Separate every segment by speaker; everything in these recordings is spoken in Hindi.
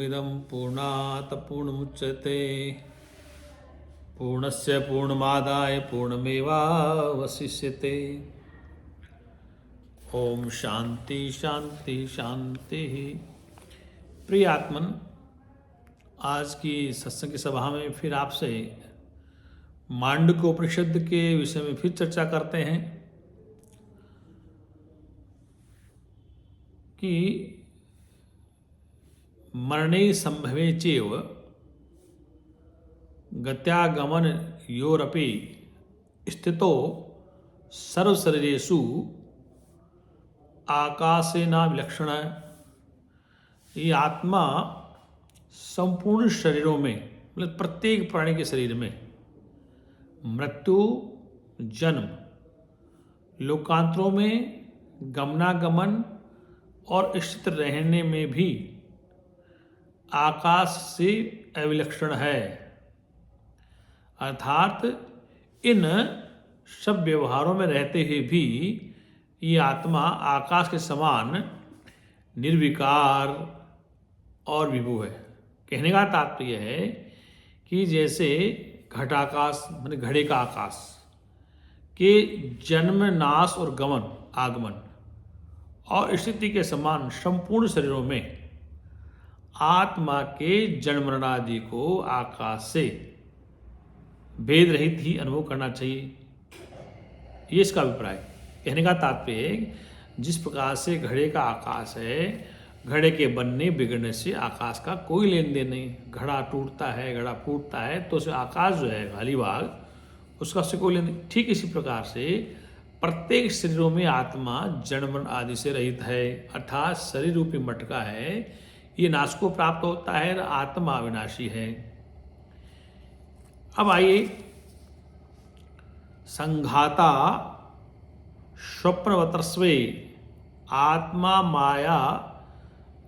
Speaker 1: पूर्णमिदं पूर्णात् पूर्णमुच्यते पूर्णस्य पूर्णमादाय पूर्णमेवावशिष्यते। ओम शांति शांति शांति। प्रिय आत्मन, आज की सत्संग की सभा में फिर आपसे मांडुक्योपनिषद के विषय में फिर चर्चा करते हैं कि मरणे संभवे चेव गत्यागमन योरपि स्थितो सर्वशरीरेषु आकाशेना विलक्षण। ये आत्मा संपूर्ण शरीरों में, मतलब प्रत्येक प्राणी के शरीर में मृत्यु, जन्म, लोकांतरों में गमनागमन और स्थित रहने में भी आकाश से अविलक्षण है। अर्थात इन सब व्यवहारों में रहते हुए भी ये आत्मा आकाश के समान निर्विकार और विभु है। कहने का तात्पर्य है कि जैसे घटाकाश माने घड़े का आकाश के जन्म, नाश और गमन, आगमन और स्थिति के समान संपूर्ण शरीरों में आत्मा के जन्म मरण आदि को आकाश से भेद रहित ही अनुभव करना चाहिए। ये इसका अभिप्राय। कहने का तात्पर्य जिस प्रकार से घड़े का आकाश है, घड़े के बनने बिगड़ने से आकाश का कोई लेन देन नहीं। घड़ा टूटता है, घड़ा फूटता है तो उसमें आकाश जो है खाली भाग, उसका उससे कोई लेन देन। ठीक इसी प्रकार से प्रत्येक शरीरों में आत्मा जन्म मरण आदि से रहित है। अर्थात शरीर रूपी मटका है, ये नाश को प्राप्त होता है, आत्मा अविनाशी है। अब आइए, संघाता स्वप्नवतस्वे आत्मा माया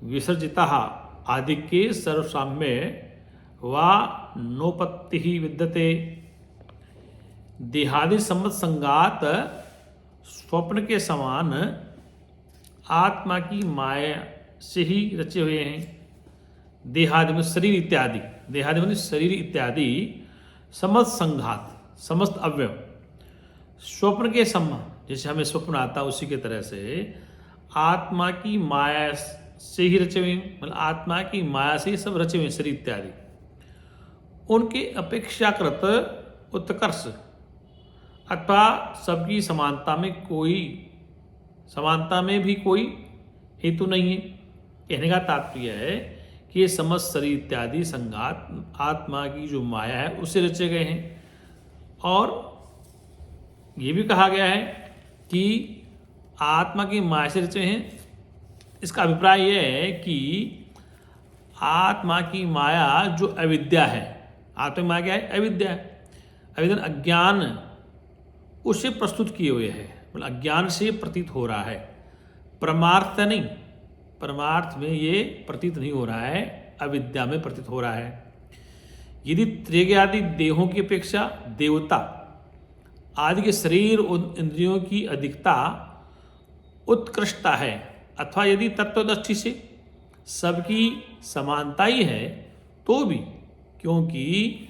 Speaker 1: विसर्जिता आदिके सर्वसाम्य वा नोपत्ति ही विद्यते। देहादि संबंध संगात स्वप्न के समान आत्मा की माया से ही रचे हुए हैं। देहादि में शरीर इत्यादि, देहादि में शरीर इत्यादि समस्त संघात, समस्त अवयव स्वप्न के समान, जैसे हमें स्वप्न आता उसी के तरह से आत्मा की माया से ही रचे हुए, मतलब आत्मा की माया से ही सब रचे हुए शरीर इत्यादि। उनके अपेक्षाकृत उत्कर्ष अथवा सबकी समानता में भी कोई हेतु नहीं है। कहने का तात्पर्य है कि ये समस्त शरीर इत्यादि संघात आत्मा की जो माया है उससे रचे गए हैं। और ये भी कहा गया है कि आत्मा की माया से रचे हैं। इसका अभिप्राय यह है कि आत्मा की माया जो अविद्या है, आत्मा की माया क्या है? अविद्या है। अविद्या अज्ञान उससे प्रस्तुत किए हुए है, मतलब अज्ञान से प्रतीत हो रहा है, परमार्थ नहीं। परमार्थ में ये प्रतीत नहीं हो रहा है, अविद्या में प्रतीत हो रहा है। यदि त्रिज्ञ आदि देहों की अपेक्षा देवता आदि के शरीर और इंद्रियों की अधिकता उत्कृष्टता है, अथवा यदि तत्वदृष्टि से सबकी समानता ही है तो भी, क्योंकि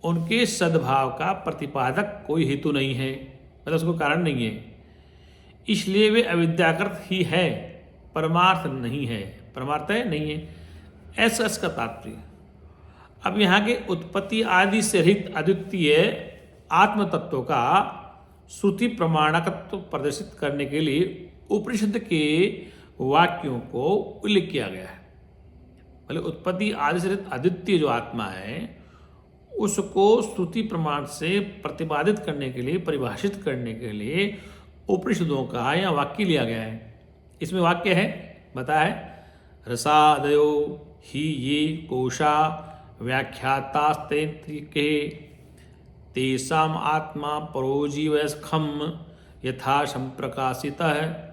Speaker 1: उनके सद्भाव का प्रतिपादक कोई हेतु नहीं है, मतलब उसको कारण नहीं है, इसलिए वे अविद्याकृत ही है, परमार्थ नहीं है। परमार्थ है नहीं है, ऐसा इसका तात्पर्य। अब यहाँ के उत्पत्ति आदि से रहित अद्वितीय आत्म तत्व का श्रुति प्रमाणकत्व प्रदर्शित करने के लिए उपनिषद के वाक्यों को उल्लेख किया गया है। मतलब उत्पत्ति आदि से रहित अद्वितीय जो आत्मा है उसको श्रुति प्रमाण से प्रतिपादित करने के लिए, परिभाषित करने के लिए उपनिषदों का यह वाक्य लिया गया है। इसमें वाक्य है, बताया है, रसादयो ही ये कोशा व्याख्यातास्तेन्द्रिके तेषाम आत्मा परोजीवस्खम यथा संप्रकाशित है।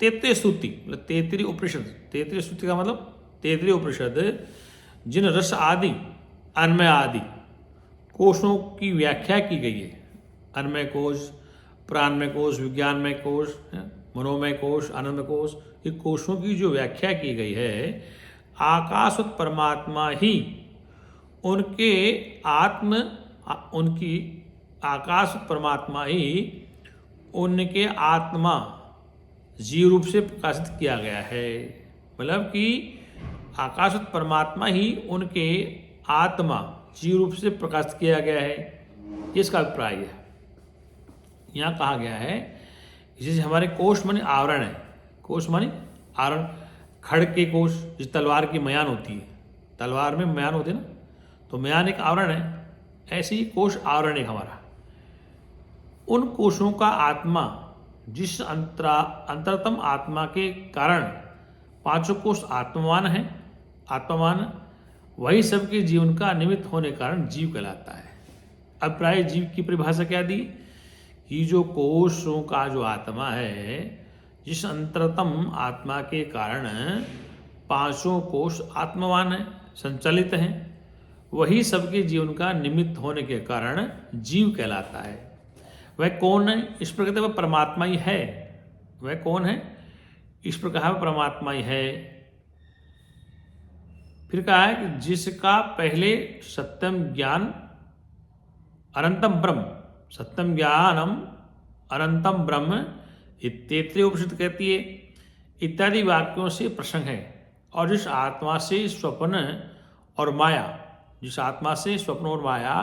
Speaker 1: तैत्तिरीय श्रुति, मतलब तैत्तिरीय उपनिषद, तैत्तिरीय श्रुति का मतलब तैत्तिरीय उपनिषद जिन रस आदि, अन्मय आदि कोशों की व्याख्या की गई है, अन्मय कोश, प्राणमय कोश, विज्ञानमय कोश, मनोमय कोश, आनंदमय कोश, ये कोशों की जो व्याख्या की गई है आकाशवत परमात्मा ही उनके उनकी आकाशवत परमात्मा ही उनके आत्मा जीव रूप से प्रकाशित किया गया है। मतलब कि आकाशवत परमात्मा ही उनके आत्मा जीव रूप से प्रकाशित किया गया है, ये इसका अभिप्राय है। यहाँ कहा गया है जैसे हमारे कोष माने आवरण है, कोष माने आवरण, खड़ के कोष, जिस तलवार की म्यान होती है, तलवार में म्यान होती है ना, तो म्यान एक आवरण है, ऐसे ही कोष आवरण एक हमारा। उन कोषों का आत्मा जिस अंतरतम आत्मा के कारण पांचों कोष आत्मवान है, आत्मवान वही सबके जीवन का निमित्त होने के कारण जीव कहलाता है। अब प्राय जीव की परिभाषा क्या दी कि जो कोषों का जो आत्मा है, जिस अंतरतम आत्मा के कारण पांचों कोष आत्मवान है, संचालित हैं, वही सबके जीवन का निमित्त होने के कारण जीव कहलाता है। वह कौन है? इस प्रकार वह परमात्मा ही है। वह कौन है? इस प्रकार परमात्मा ही है। फिर कहा है कि जिसका पहले सत्यम ज्ञान अनंतम ब्रह्म, सत्यम ज्ञानम अनंतम ब्रह्म इत्येतरे उपनिषद कहती है, इत्यादि वाक्यों से प्रसंग है। और जिस आत्मा से स्वप्न और माया, जिस आत्मा से स्वप्न और माया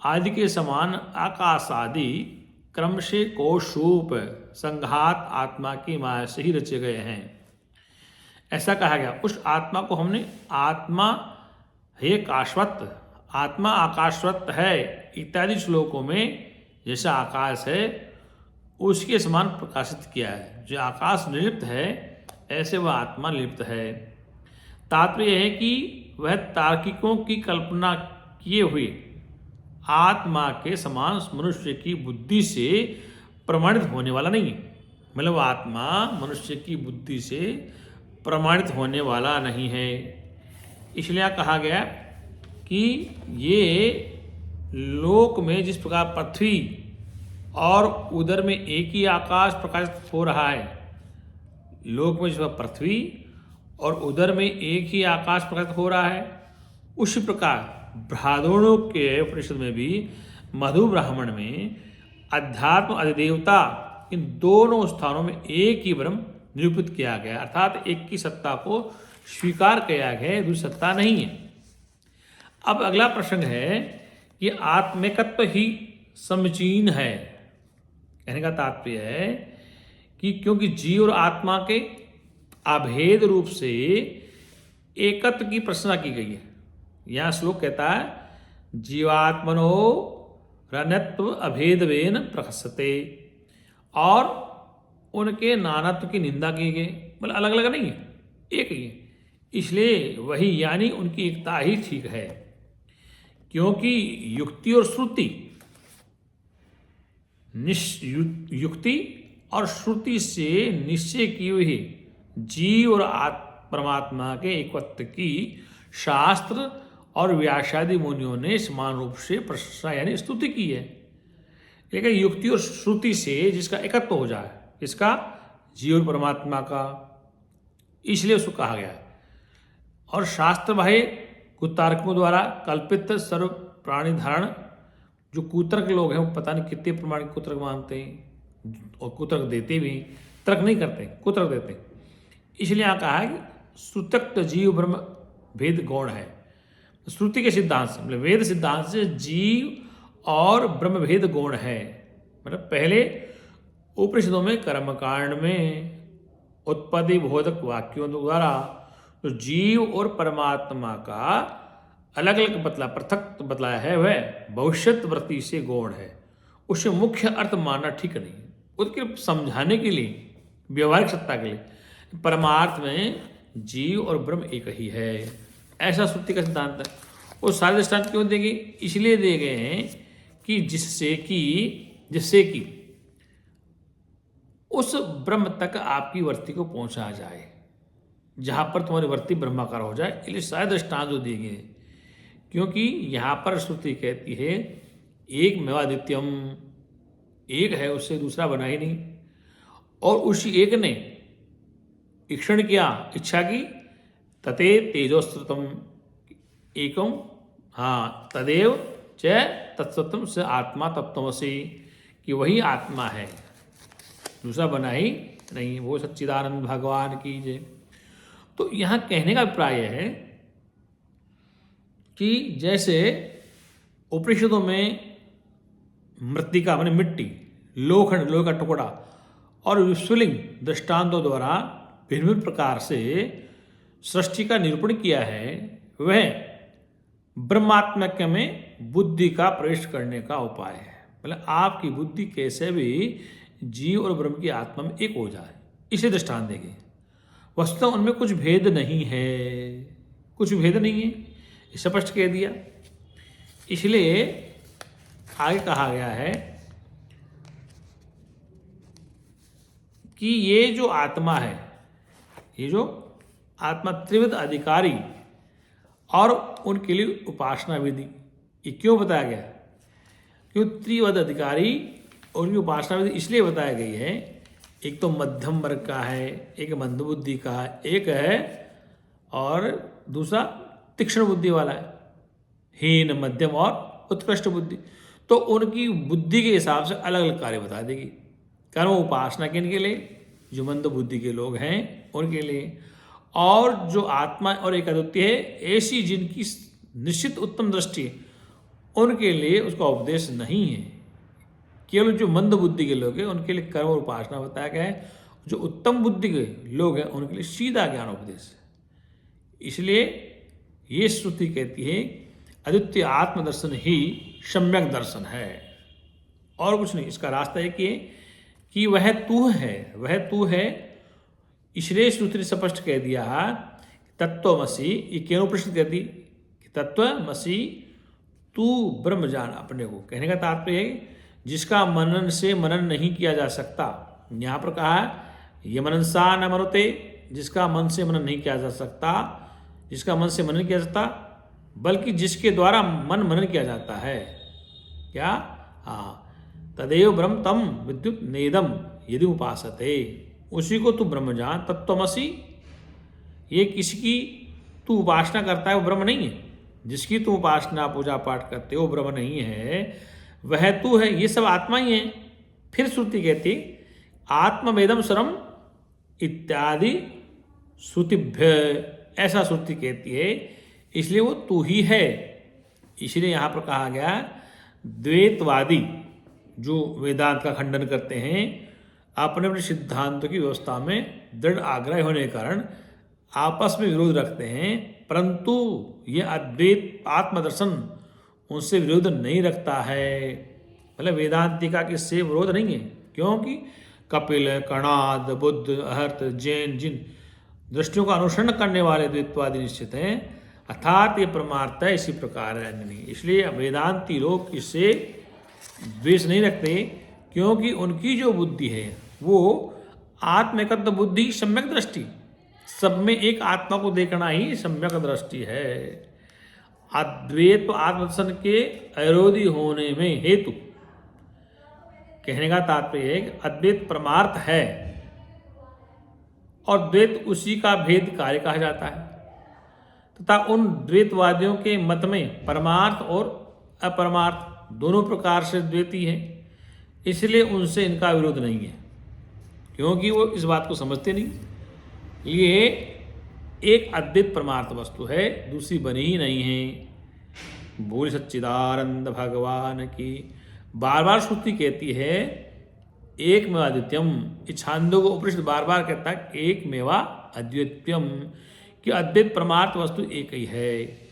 Speaker 1: आदि के समान आकाश आदि क्रम से कोशरूप संघात आत्मा की माया से ही रचे गए हैं, ऐसा कहा गया। उस आत्मा को हमने आत्मा हे काशवत, आत्मा आकाशवत है इत्यादि श्लोकों में जैसा आकाश है उसके समान प्रकाशित किया है। जो आकाश निर्लिप्त है ऐसे वह आत्मा निर्लिप्त है। तात्पर्य है कि वह तार्किकों की कल्पना किए हुए आत्मा के समान मनुष्य की बुद्धि से प्रमाणित होने वाला नहीं है। मतलब आत्मा मनुष्य की बुद्धि से प्रमाणित होने वाला नहीं है। इसलिए कहा गया कि ये लोक में जिस प्रकार पृथ्वी और उदर में एक ही आकाश प्रकाशित हो रहा है, लोक में जिस प्रकार पृथ्वी और उदर में एक ही आकाश प्रकाशित हो रहा है, उसी प्रकार ब्राह्मणों के उपनिषद में भी मधु ब्राह्मण में अध्यात्म अधिदेवता इन दोनों स्थानों में एक ही ब्रह्म निरूपित किया गया, अर्थात एक की सत्ता को स्वीकार किया गया, दूसरी सत्ता नहीं है। अब अगला प्रश्न है कि आत्मिकत्व ही समीचीन है। कहने का तात्पर्य है कि क्योंकि जीव और आत्मा के अभेद रूप से एकत्व की प्रश्ना की गई है। यह श्लोक कहता है जीवात्मनो रनत्व अभेदवेन प्रकसते, और उनके नानत्व की निंदा की गई, मतलब अलग अलग नहीं है, एक ही है। इसलिए वही यानी उनकी एकता ही ठीक है, क्योंकि युक्ति और श्रुति, युक्ति और श्रुति से निश्चय की हुई जीव और परमात्मा के एकत्व की शास्त्र और व्यासादि मुनियों ने समान रूप से प्रशंसा यानी स्तुति की है। लेकिन युक्ति और श्रुति से जिसका एकत्व हो जाए, इसका जीव और परमात्मा का, इसलिए उसको कहा गया है। और शास्त्र भाई कुतार्कों द्वारा कल्पित सर्व प्राणी धारण, जो कुतर्क लोग हैं वो पता नहीं कितने प्रमाण कुतर्क मानते हैं और कुतर्क देते भी, तर्क नहीं करते, कुतर्क देते हैं। इसलिए यहाँ कहा है कि श्रुतक्त जीव ब्रह्म भेद गौण है। श्रुति के सिद्धांत से, मतलब वेद सिद्धांत से जीव और ब्रह्म भेद गौण है। मतलब पहले उपनिषदों में कर्मकांड में उत्पत्ति बोधक वाक्यों द्वारा तो जीव और परमात्मा का अलग अलग पृथक बतलाया है, वह भविष्यत वृत्ति से गौण है। उसे मुख्य अर्थ मानना ठीक नहीं, उसके समझाने के लिए, व्यवहारिक सत्ता के लिए परमार्थ में जीव और ब्रह्म एक ही है, ऐसा श्रुति का सिद्धांत है। वो सारे दृष्टांत क्यों देंगे? इसलिए दे गए हैं कि जिससे कि उस ब्रह्म तक आपकी वृत्ति को पहुंचा जाए, जहां पर तुम्हारी वृत्ति ब्रह्माकार हो जाए। इसलिए सारे दृष्टांत जो दिए गए, क्योंकि यहाँ पर श्रुति कहती है एक मेवादित्यम, एक है, उससे दूसरा बना ही नहीं, और उसी एक ने ईक्षण किया, इच्छा की, तते तेजोस्तृतम एकम, हाँ तदेव च तत्सत्यम स आत्मा तत्त्वमसि, कि वही आत्मा है, दूसरा बना ही नहीं, वो सच्चिदानंद भगवान की जय। तो यहाँ कहने का अभिप्राय है कि जैसे उपनिषदों में मृत्तिका माने मिट्टी, लोखंड लोहे का टुकड़ा और विस्फुलिंग दृष्टांतों द्वारा भिन्न प्रकार से सृष्टि का निरूपण किया है, वह ब्रह्मात्मक में बुद्धि का प्रवेश करने का उपाय है। मतलब आपकी बुद्धि कैसे भी जीव और ब्रह्म की आत्मा में एक हो जाए, इसे दृष्टांत देंगे। वस्तुतः उनमें कुछ भेद नहीं है, कुछ भेद नहीं है, स्पष्ट कह दिया। इसलिए आगे कहा गया है कि ये जो आत्मा है, ये जो आत्मा त्रिविध अधिकारी और उनके लिए उपासना विधि, ये क्यों बताया गया? क्यों त्रिविध अधिकारी और उनकी उपासना विधि इसलिए बताई गई है, एक तो मध्यम वर्ग का है, एक मंदबुद्धि का, एक है और दूसरा तीक्ष्ण बुद्धि वाला है, हीन, मध्यम और उत्कृष्ट बुद्धि। तो उनकी बुद्धि के हिसाब से अलग अलग कार्य बता देगी। कर्म उपासना किनके लिए? जो मंद बुद्धि के लोग हैं उनके लिए, और जो आत्मा और एक अद्वितीय है, ऐसी जिनकी निश्चित उत्तम दृष्टि है, उनके लिए उसका उपदेश नहीं है। केवल जो मंद बुद्धि के लोग हैं उनके लिए कर्म और उपासना बताया गया है, जो उत्तम बुद्धि के लोग हैं उनके लिए सीधा ज्ञान उपदेश है। इसलिए ये श्रुति कहती है अद्वितीय आत्मदर्शन ही सम्यक दर्शन है, और कुछ नहीं। इसका रास्ता एक ये कि वह तू है, वह तू है। इसलिए श्रुति ने स्पष्ट कह दिया तत्वमसि, ये क्यों प्रश्न कर दी कि तत्वमसि तू ब्रह्म जान अपने को। कहने का तात्पर्य है जिसका मनन से मनन नहीं किया जा सकता। यहाँ पर कहा ये मननसा न मनुते, जिसका मन से मनन नहीं किया जा सकता, जिसका मन से मनन किया जाता, बल्कि जिसके द्वारा मन मनन किया जाता है। क्या? हाँ, तदेव ब्रह्म तम विद्युत नेदम यदि उपासते, उसी को तू ब्रह्म जान। तत्वमसि, ये किसकी तू उपासना करता है वो ब्रह्म नहीं है, जिसकी तू उपासना पूजा पाठ करते हो वो ब्रह्म नहीं है, वह तू है। ये सब आत्मा ही है। फिर श्रुति कहती आत्मवेदम सरम इत्यादि श्रुतिभ्य, ऐसा श्रुति कहती है, इसलिए वो तू ही है। इसलिए यहाँ पर कहा गया द्वैतवादी जो वेदांत का खंडन करते हैं, अपने अपने सिद्धांतों की व्यवस्था में दृढ़ आग्रह होने के कारण आपस में विरोध रखते हैं, परंतु ये अद्वैत आत्मदर्शन उनसे विरोध नहीं रखता है। मतलब वेदांतिका के से विरोध नहीं है, क्योंकि कपिल, कणाद, बुद्ध, अर्थ, जैन जिन दृष्टियों का अनुसरण करने वाले द्वैतवादी निश्चित हैं, अर्थात ये परमार्थ है, इसी प्रकार है नहीं। इसलिए वेदांती लोग इससे द्वेष नहीं रखते, क्योंकि उनकी जो बुद्धि है वो आत्मकत्व बुद्धि, सम्यक दृष्टि, सब में एक आत्मा को देखना ही सम्यक दृष्टि है। अद्वैत आत्मदर्शन के अविरोधी होने में हेतु, कहने का तात्पर्य है कि अद्वैत परमार्थ है और द्वैत उसी का भेद कार्य कहा जाता है, तथा उन द्वैतवादियों के मत में परमार्थ और अपरमार्थ दोनों प्रकार से द्वैती है। इसलिए उनसे इनका विरोध नहीं है, क्योंकि वो इस बात को समझते नहीं। ये एक अद्वैत परमार्थ वस्तु है, दूसरी बनी ही नहीं है। बोल सच्चिदानंद भगवान की। बार बार श्रुति कहती है एक मेवा अद्वितीयम, छांदोग्य उपनिषद बार बार कहता है एक मेवा अद्वितीयम, कि अद्वैत परमार्थ वस्तु एक ही है।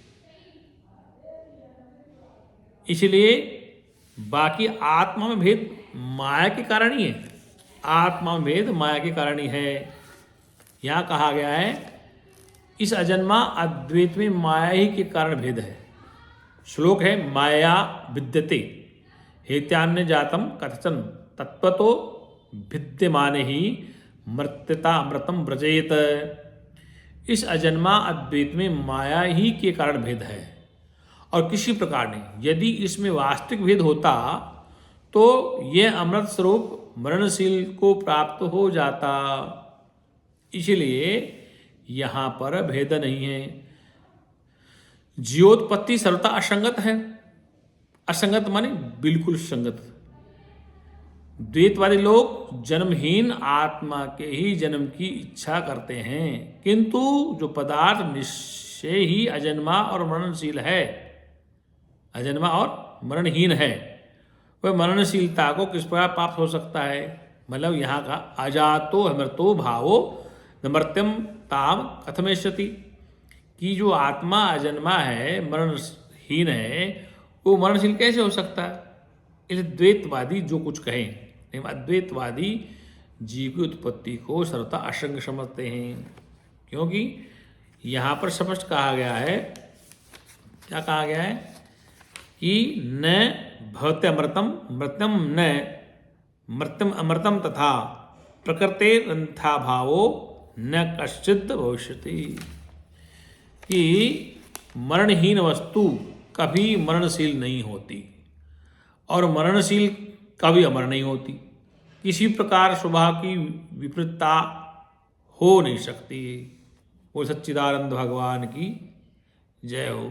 Speaker 1: इसलिए बाकी आत्मा में भेद माया के कारण ही है, आत्मा में भेद माया के कारण ही है। यहाँ कहा गया है इस अजन्मा अद्वैत में माया ही के कारण भेद है। श्लोक है माया विद्यते हेत्यान्य जातम कथचन तत्वतो भिद्यमाने ही मर्त्यता अमृतम व्रजेत। इस अजन्मा अद्वैत में माया ही के कारण भेद है और किसी प्रकार नहीं। यदि इसमें वास्तविक भेद होता तो यह अमृत स्वरूप मरणशील को प्राप्त हो जाता। इसलिए यहाँ पर भेद नहीं है। जीवोत्पत्ति सर्वथा असंगत है। असंगत माने बिल्कुल संगत। द्वैतवादी लोग जन्महीन आत्मा के ही जन्म की इच्छा करते हैं, किंतु जो पदार्थ निश्चय ही अजन्मा और मरणशील है, अजन्मा और मरणहीन है, वह मरणशीलता को किस प्रकार प्राप्त हो सकता है? मतलब यहाँ का अजातो मृतो भावो मर्त्यम ताम कथमेष्यति, कि जो आत्मा अजन्मा है, मरणहीन है, वो मरणशील कैसे हो सकता है? इस द्वैतवादी जो कुछ कहें, अद्वैतवादी जीव की उत्पत्ति को सर्वथा असंग समझते हैं, क्योंकि यहाँ पर स्पष्ट कहा गया है, क्या कहा गया है कि न भवते अमृतम मृत्यम न मृत्यम अमृतम तथा प्रकृते रंथा भावो न कश्चित भविष्यति, कि मरणहीन वस्तु कभी मरणशील नहीं होती और मरणशील कभी अमर नहीं होती। किसी प्रकार स्वभाव की विपरीतता हो नहीं सकती। वो सच्चिदानंद भगवान की जय हो।